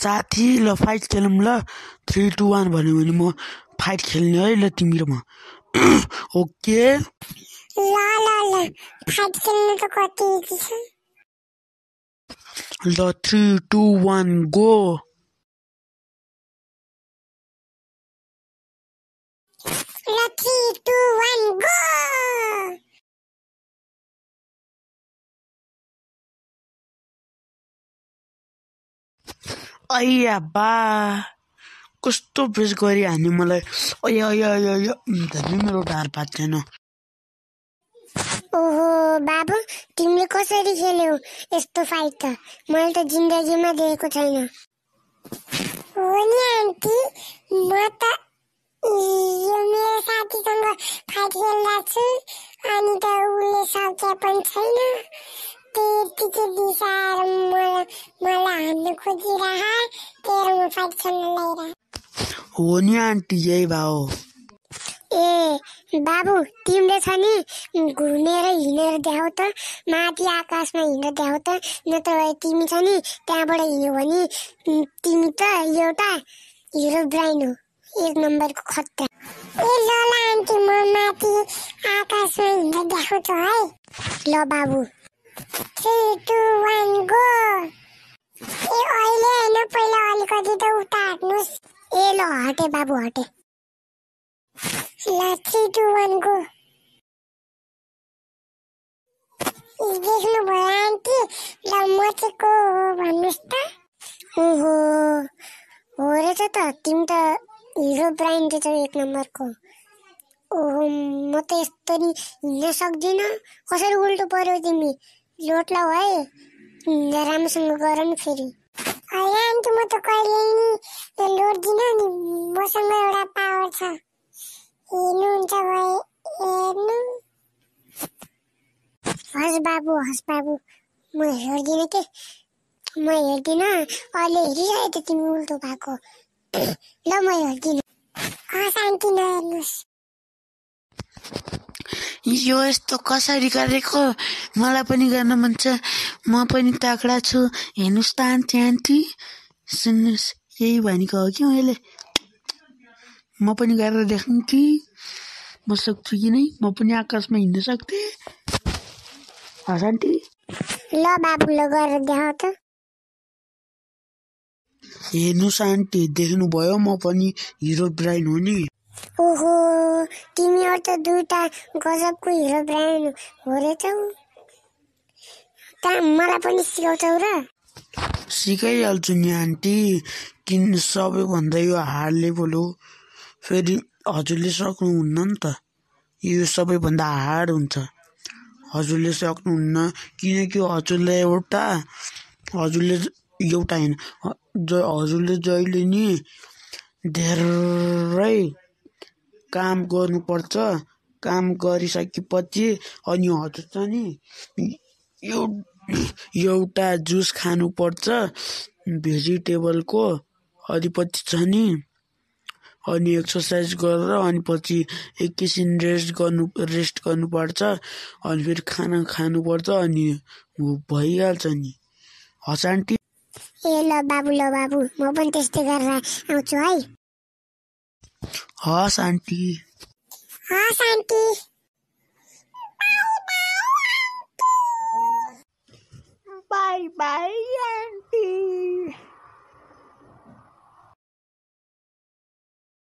साथी ल फाइट खेलौँ ल 3 2 1 भन्यो भने म फाइट खेल्ने है ल तिमी र म ओके ल फाइट खेल्नु त कति इजी छ ल 3 2 1 गो ल 3 2 1 गो अय्या बा कस्तो बेस गरी हान्यो मलाई अय्या अय्या अय्या अय्या धन्य मेरो ढाड पाच्दैन ओहो बाबु तिमीले कसरी खेल्यौ यस्तो फाइट त मैले त जिन्दगीमा देखेको छैन हो नि आन्टी म त यो मेरो साथीसँग फाइट खेल्दा छु अनि त उसले सके पनि छैन त्यतिकै बिसाएर मलाई हान्नु खोजिरह तेरो म फाइट खेल्न ल्याइरह हो नि आन्टी यही भाउ ए बाबु तिमीले छ नि घुमेर हिँडेर देखाउ त माथि आकाशमा हिँडेर देखाउ त नत्र तिमी छ नि त्यहाँबाट हिँड्यौ भने तिमी त एउटा हिरो ब्राइन हो 1 नम्बरको खतरा ए ल आन्टी म माथि आकाशमा हिँडेर देखाउँछु है ल बाबु 3 2 1 गो ए अहिले हैन पहिला अलिकति त उता हट्नुस् ए ल हटे बाबु हटे ल 3 2 1 गो देख्नु भयो आन्टी ल म चाहिँ को हो भन्नुस् त ओहो हो रहेछ त तिमी त हिरो ब्राइन रहेछौ 1 नम्बरको ओहो म त यस्तरी हिँड्न सक्दिनँ कसरी उल्टो पर्यो तिमी लोट लाऊ है राम्रोसँग गर नि फेरि होइन आन्टी म त कहिले नि लोट्दिनँ नि मसँग एउटा पावर छ हेर्नुहुन्छ भए हेर्नु हस् बाबु म हेर्दिनँ के म हेर्दिनँ अहिले हेरिरहेको थिएँ तिमी उल्टो भएको ल म हेर्दिनँ हस् आन्टी नहेर्नुहोस् यो यस्तो कसरी गरेको मलाई पनि गर्न मन छ म पनि तगडा छु हेर्नुहोस् त आन्टी सुन्नुहोस् यही भनेको हो कि मैले म पनि गरेर देख्नु कि म सक्छु कि नै म पनि आकाशमा हिँड्न सक्थेँ हस् आन्टी ल बाबु ल गरेर देखाउ त हेर्नुहोस् आन्टी देख्नुभयो म पनि हिरो ब्राइन हो नि ओहो तिमीहरू त दुईटा गजबको हिरो ब्राइन हो रहेछौ त मलाई पनि सिकाउँछौ र सिकाइहाल्छु नि आन्टी किन सबैभन्दा यो हार्ड लेभल हो फेरि हजुरले सक्नुहुन्न नि त यो सबैभन्दा हार्ड हुन्छ हजुरले सक्नुहुन्न किनकि हजुरले एउटा होइन हजुरले जहिले नि धेरै काम गर्नुपर्छ काम गरिसकेपछि अनि हजुर छ नि एउटा जुस खानुपर्छ भेजिटेबलको अनि पछि छ नि अनि एक्सर्साइज गरेर अनि पछि एकैछिन रेस्ट गर्नुपर्छ अनि फेरि खाना खानुपर्छ अनि भइहाल्छ नि हस् आन्टी ए ल बाबु म पनि त्यस्तै गरेर आउँछु है हस् आन्टी बाई बाई